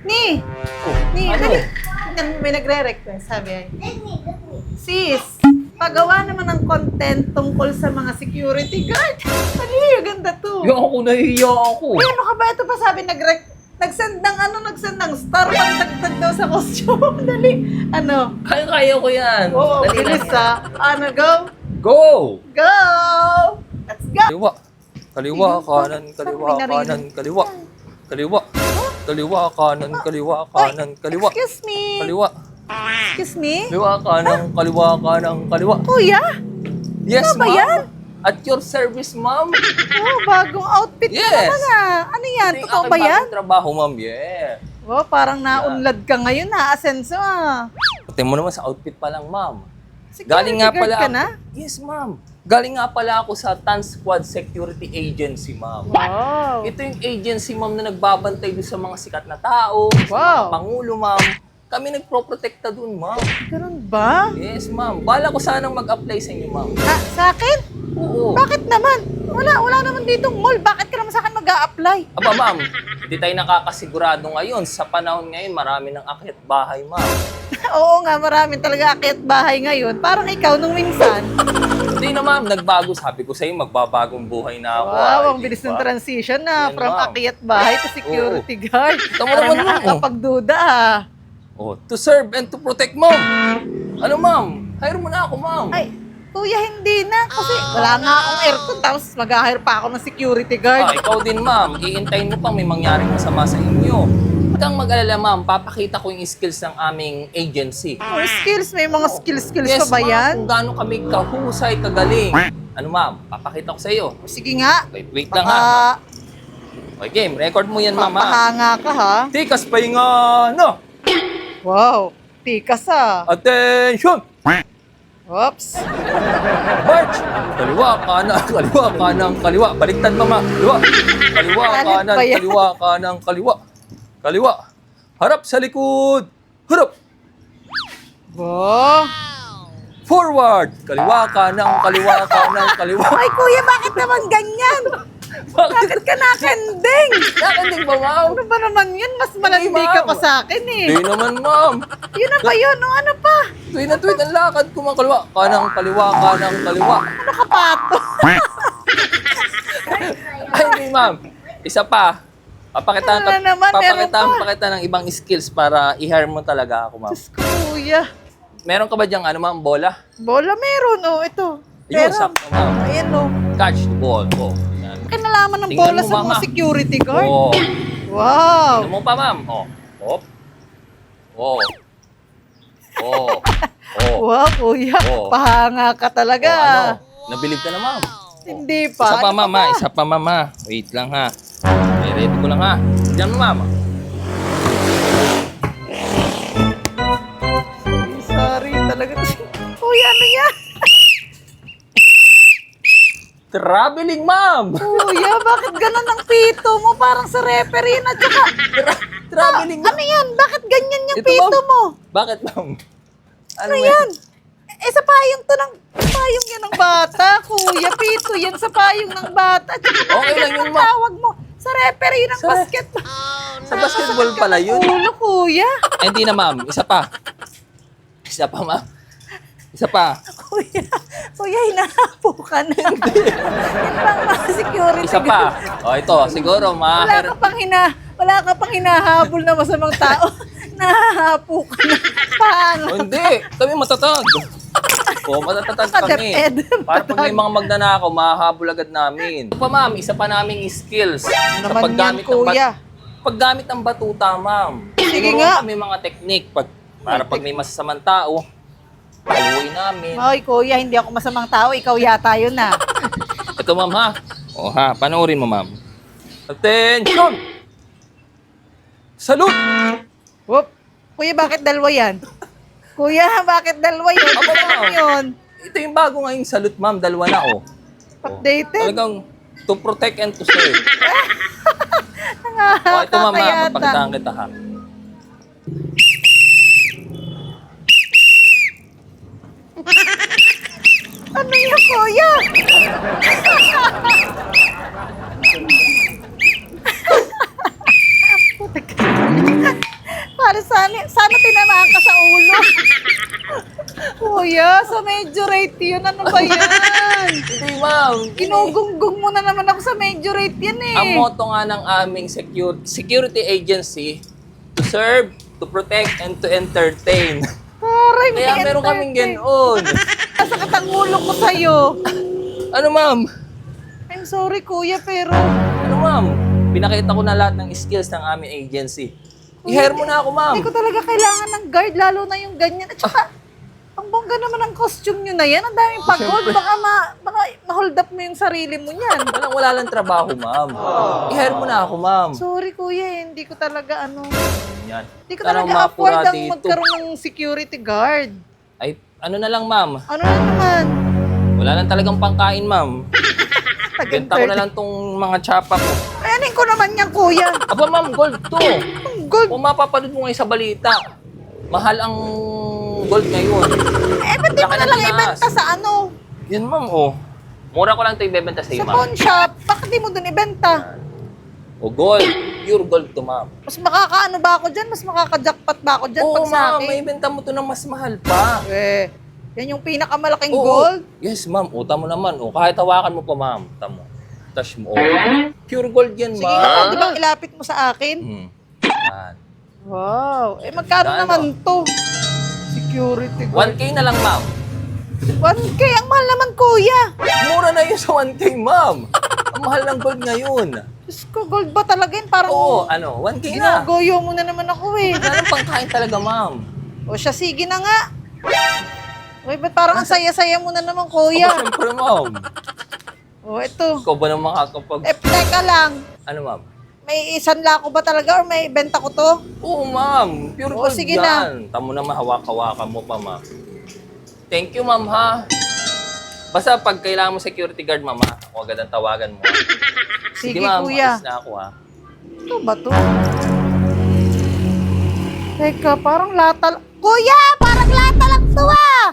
Ni! Oh, Ni, ano? dali. May nagre-request, sabi ay. Sis, pagawa naman ng content tungkol sa mga security guard. Dali, ganda to. Yung ako, nahihiya ako. Eh, ano ka ba? Ito pa sabi, nagsend ng star pagtagtag daw sa costume. Dali. Ano? Kaya ko yan. Oo, Dali lang bilis yan. Ano, go? Go! Go! Let's go! Kaliwa. Kaliwa, kanan, kaliwa, Parang may narinig. kanan, kaliwa. Kaliwa. Kaliwa, kanan, kaliwa, kanan, kaliwa. Excuse me. Kaliwa. Excuse me. Kaliwa, kanan, kaliwa, kanan, kaliwa. Kuya? Yes, Ano ba ma'am. yan? At your service, ma'am. Oh, bagong outfit Yes. ka talaga. Ano yan? Ito yung Totoo aking ba yan? bagong trabaho, ma'am. Yeah. Oh, parang naunlad ka ngayon, na-asenso ah. Pati mo naman sa outfit pa lang, ma'am. Security Galing nga guard pala ka ako. na? Yes, ma'am. Galing nga pala ako sa Tan Squad Security Agency, ma'am. Wow. Ito yung agency, ma'am, na nagbabantay doon sa mga sikat na tao, sa Wow. mga pangulo, ma'am. Kami nagproprotekta doon, ma'am. Ganun ba? Yes, ma'am. Bala ko sanang mag-apply sa inyo, ma'am. Ah, sa akin? Oo. Bakit naman? Wala naman ditong mall. Bakit ka naman sa akin mag-a-apply? Aba, ma'am, hindi tayo nakakasigurado ngayon. Sa panahon ngayon, marami ng akyat bahay, ma'am. Oo nga, marami talaga akyat bahay ngayon. Parang ikaw nung minsan. Hindi na, ma'am. Nagbago. Sabi ko sa'yo, magbabagong buhay na ako. Wow, ang Di bilis ba? ng transition na Yan, from ma'am. akyat bahay to security guard. Ito mo Parang naman, ma'am. nakakapagduda ah. Oh, to serve and to protect, ma'am. Ano, ma'am? Hire mo na ako, ma'am. Ay, kuya, hindi na. Kasi wala nga akong aircon. Tapos mag-hire pa ako ng security guard. Ikaw din, ma'am. Iintayin mo pang may mangyaring masama sa inyo. Huwag kang mag-alala, ma'am. Papakita ko yung skills ng aming agency. Or skills, may mga skills Yes, pa ba ma'am. yan? Kung gaano kami kahusay, kagaling. Ano, ma'am? Papakita ko sa iyo. Sige nga. Wait lang, ha. Okay, game. Record mo yan, ma'am, ha. Papahanga ka ha. Tikas pa yung, no. Wow, tikas ah. Attention! Oops. March! Kaliwa, kanan, kaliwa, kanan, kaliwa. Baliktad, mama. Kaliwa. Kaliwa, Ano kanan, ba yan? kaliwa, kanan, kaliwa. Kaliwa. Harap sa likod. Harap. Wow. Forward. Kaliwa, kanan, kaliwa, kanan, kaliwa. Ay kuya, bakit naman ganyan? Bakit ka nakending? Nakanding ba, ma'am? Ano ba naman yun? Mas malandi Hindi, ka ma'am. pa sa akin eh. Hindi naman, ma'am. Yun na ba yun? O ano pa? Tuwid na tuwid ang lakad ko, mga kaliwa. Kanang, kaliwa, kanang, kaliwa. Ano ka pato? Ay, hindi, ma'am. Isa pa. Papakita Ano na naman, meron pa. ng ibang skills para i-hire mo talaga ako, ma'am. Diyos ko kuya. Meron ka ba diyang, ano, ma'am, bola? Bola meron oh, ito. Ayun, Pera. sakto, ma'am. Ayan oh. Catch the ball. Oh, yan. Kinalaman ng Tingnan bola mo, sa mama. mga security guard. Oh. Wow. Ano mo pa, ma'am? Oh. Hop. Oh. Oh. Oh. Wow, kuya. Oh. Pahanga ka talaga. Oh, ano? Nabilib ka na, ma'am. Hindi pa. Isa pa, Ano mama. pa? Isa pa, mama. Wait lang, ha. Okay, ready ko lang, ha. Diyan mo, mama. Sorry talaga. Kuya, ano yan? Traveling, ma'am. Kuya, bakit ganun ang pito mo? Parang sa referee na tsaka. Traveling, ma'am. Ano yan? Bakit ganyan yung Ito, pito ma'am. mo? Bakit, ma'am? Ano yan? Eh, sa payong to ng... Payong yan ng bata, kuya. Pito yan sa payong ng bata. Tsaka Okay lang yun, ang ma'am. tawag mo sa referee ng Sa- basketball. Sa basketball pala yun. Ulo, kuya. Eh, hindi na, ma'am. Isa pa. Isa pa, ma'am. Isa pa. Kuya, hinahapo ka na. Yan pang mga security Isa pa. O, ito. Siguro, Wala ka pang hinahabol na masamang tao. Nahahapo ka na. Pang. O, hindi. Kami matatag. O, matatag kami. Kadeped. Para pag may mga magnanakaw, mahahabol agad namin. Ito pa, ma'am. Isa pa naming skills. Sa Naman paggamit yan, kuya. paggamit ng batuta, ma'am. Sige Tinuruan nga. kami mga technique. Para pag may masasamang tao, paluin namin. Hoy, kuya, hindi ako masamang tao. Ikaw yata yun na. Ito, ma'am, ha? O, ha? Panoorin mo, ma'am. Attention! Salute! Whoop. Kuya, bakit dalawa yan? Kuya, bakit dalawa yun? Aba, Ano ma'am. yun? Ito yung bago ngayong salute, ma'am. Dalawa na, oh. Updated? Talagang to protect and to serve. O, ito, ma'am, ha? Nakakayata. Magpakitaan kita, ha? Ano yun, kuya? Putik. Para sana tinamaan ka sa ulo. Kuya, sa majorate yun. Ano ba yan? Hindi, ma'am. Ginugunggong mo na naman ako sa majorate yan eh. Ang motto nga ng aming security agency, to serve, to protect, and to entertain. Aray, may Kaya meron kaming ganoon. Nasakit ang ulo ko sa'yo. Ano, ma'am? I'm sorry, kuya, pero... Ano, ma'am? Pinakita ko na lahat ng skills ng aming agency. I-hire mo na ako, ma'am. Hindi ko talaga kailangan ng guard, lalo na yung ganyan. At saka, ang bongga naman ang costume nyo na yan. Ang daming pagod. Baka ma-hold up mo yung sarili mo niyan. Wala lang trabaho, ma'am. I-hire mo na ako, ma'am. Sorry, kuya. Hindi ko talaga Yan. Hindi ko Tanong talaga afford mapura ang dito. magkaroon ng security guard. Ay, ano na lang, ma'am? Ano na naman? Wala lang talagang pangkain, ma'am. Benta ko na lang tong mga tsapa ko. Ayanin ko naman yan, kuya. Aba, ma'am, gold to. Ang gold. Kung mapapanood mo ngayon sa balita, mahal ang gold ngayon. Eh, ba't di mo Laki na ng lang tinaas. ibenta sa ano? Yan, ma'am, oh. Mura ko lang ito ibebenta sa iyo, Sa ma'am. pawn shop. Bakit di mo dun ibenta? O gold. Pure gold to, ma'am. Mas makakaano ba ako dyan? Mas makaka-jackpot ba ako dyan Oo, pag sa ma'am. akin? May ibenta mo to na mas mahal pa. Yan yung pinakamalaking Oo. gold. Yes, ma'am. Uta mo naman. O, kahit hawakan mo pa, ma'am. Tamo. Touch mo. Pure gold yan, Sige ma'am. nga, di ba ilapit mo sa akin? Hmm. Yan. Wow. Eh, magkano Ano? naman to? Security guard. 1K na lang, ma'am. 1K, ang mahal naman, kuya. Mura na yun sa 1K, ma'am. Ang mahal ng gold ngayon. Diyos ko, gold ba talaga yun? Parang Oo, ano, 1K na. ginugoyo mo na naman ako eh. Wala nang pangkain talaga, ma'am. O siya, sige na nga. Uy, ba't parang ang saya-saya mo na naman, kuya? Aba, syempre, ma'am. O, ito. Ikaw ba nang makakapag... Teka lang. Ano, ma'am? May isan lako ba talaga or may benta ko to? Oo, ma'am. Pure Oo, gold sige na. yan. Tamo na mahawak-hawakan mo pa, ma'am. Thank you, ma'am, ha? Basta pag kailangan mo security guard, ma'am, ha? Ako agad ang tawagan mo. Sige, ma'am. kuya. Alis na ako, ha? Ito ba to? Teka, parang lata... Kuya! Parang lata lang to ah!